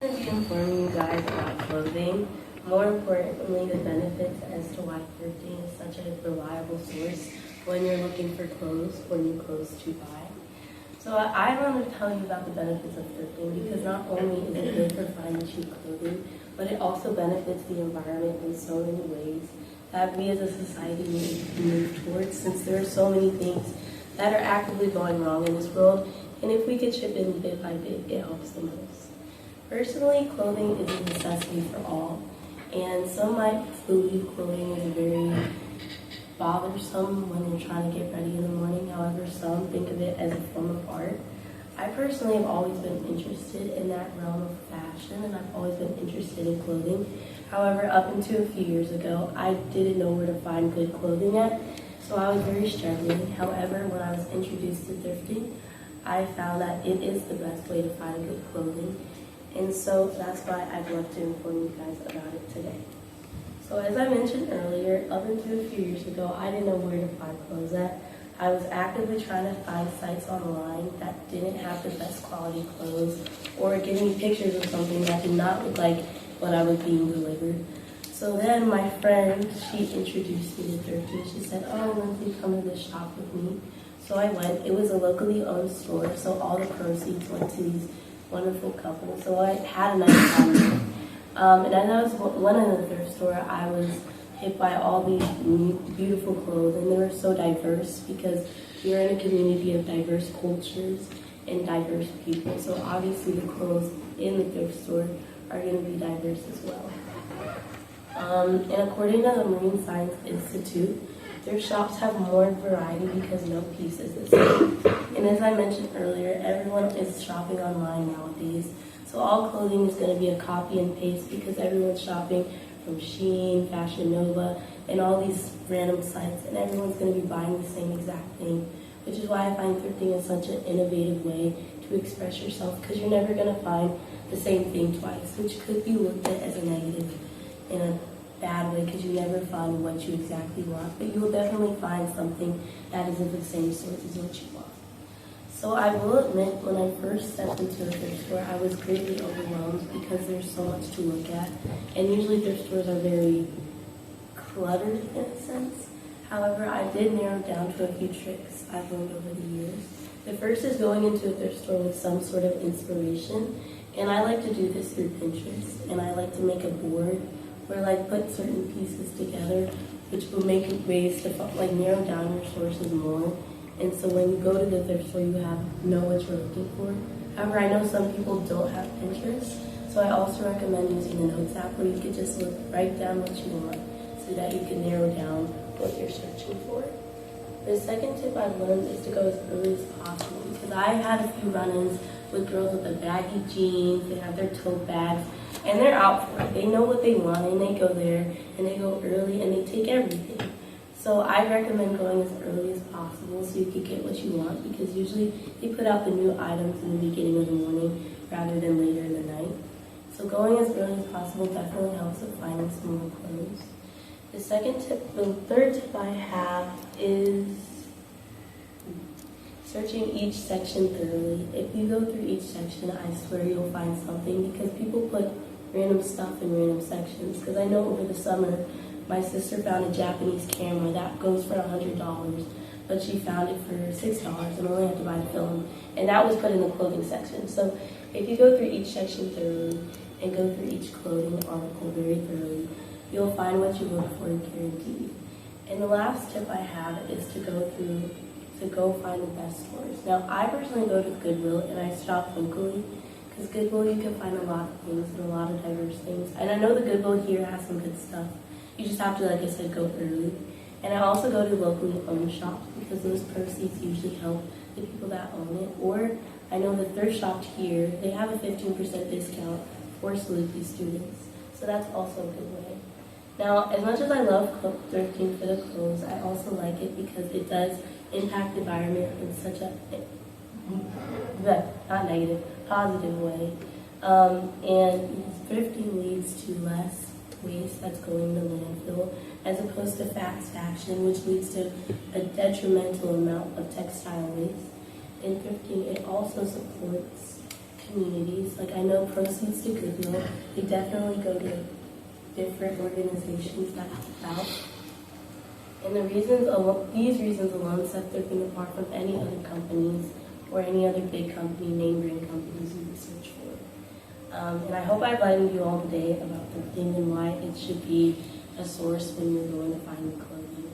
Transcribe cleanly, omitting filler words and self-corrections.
I'm going to be informing you guys about clothing. More importantly, the benefits as to why thrifting is such a reliable source when you're looking for clothes or new clothes to buy. So I want to tell you about the benefits of thrifting because not only is it good for finding cheap clothing, but it also benefits the environment in so many ways that we as a society need to move towards, since there are so many things that are actively going wrong in this world, and if we could chip in bit by bit, it helps the most. Personally, clothing is a necessity for all, and some might believe clothing is very bothersome when you're trying to get ready in the morning. However, some think of it as a form of art. I personally have always been interested in that realm of fashion, and I've always been interested in clothing. However, up until a few years ago, I didn't know where to find good clothing at, so I was very struggling. However, when I was introduced to thrifting, I found that it is the best way to find good clothing. And so that's why I'd love to inform you guys about it today. So as I mentioned earlier, up until a few years ago, I didn't know where to find clothes at. I was actively trying to find sites online that didn't have the best quality clothes or give me pictures of something that did not look like what I was being delivered. So then my friend, she introduced me to thrifting. She said, "Oh, Lindsay, come to this shop with me." So I went. It was a locally owned store, so all the proceeds went to these wonderful couple. So I had a nice time there. And as I was one in the thrift store, I was hit by all these beautiful clothes, and they were so diverse because we're in a community of diverse cultures and diverse people. So obviously the clothes in the thrift store are going to be diverse as well. And according to the Marine Science Institute, their shops have more variety because no piece is the same. And as I mentioned earlier, everyone is shopping online nowadays. So all clothing is going to be a copy and paste because everyone's shopping from Shein, Fashion Nova, and all these random sites. And everyone's going to be buying the same exact thing, which is why I find thrifting is such an innovative way to express yourself, because you're never going to find the same thing twice, which could be looked at as a negative in a bad way because you never find what you exactly want, but you will definitely find something that is of the same sort as what you want. So I will admit, when I first stepped into a thrift store, I was greatly overwhelmed because there's so much to look at, and usually thrift stores are very cluttered in a sense. However, I did narrow down to a few tricks I've learned over the years. The first is going into a thrift store with some sort of inspiration, and I like to do this through Pinterest, and I like to make a board where put certain pieces together, which will make ways to narrow down your sources more. And so when you go to the thrift store, you know what you're looking for. However, I know some people don't have Pinterest, so I also recommend using the Notes app where you could just write down what you want so that you can narrow down what you're searching for. The second tip I've learned is to go as early as possible, because I had a few run-ins with girls with the baggy jeans, they have their tote bags, and they're out for it. They know what they want, and they go there, and they go early, and they take everything. So I recommend going as early as possible so you can get what you want, because usually they put out the new items in the beginning of the morning rather than later in the night. So going as early as possible definitely helps with finding some more clothes. The third tip I have is searching each section thoroughly. If you go through each section, I swear you'll find something, because people put random stuff in random sections. Because I know over the summer, my sister found a Japanese camera that goes for $100, but she found it for $6 and only had to buy the film, and that was put in the clothing section. So if you go through each section thoroughly and go through each clothing article very thoroughly, you'll find what you look for, guaranteed. And the last tip I have is to go find the best stores. Now, I personally go to Goodwill and I shop locally, because Goodwill you can find a lot of things and a lot of diverse things. And I know the Goodwill here has some good stuff. You just have to, like I said, go early. And I also go to locally owned shops because those proceeds usually help the people that own it. Or I know the thrift shop here, they have a 15% discount for Salute students. So that's also a good way. Now, as much as I love thrifting for the clothes, I also like it because it does impact the environment in such a, not negative, positive way. And thrifting leads to less waste that's going to landfill, as opposed to fast fashion, which leads to a detrimental amount of textile waste. In thrifting, it also supports communities. Like I know proceeds to Goodwill, they definitely go to different organizations that help out. And these reasons alone set Thrifting apart from any other companies or any other big company, name brand companies you research for. And I hope I've enlightened you all today about thrifting and why it should be a source when you're going to find clothing.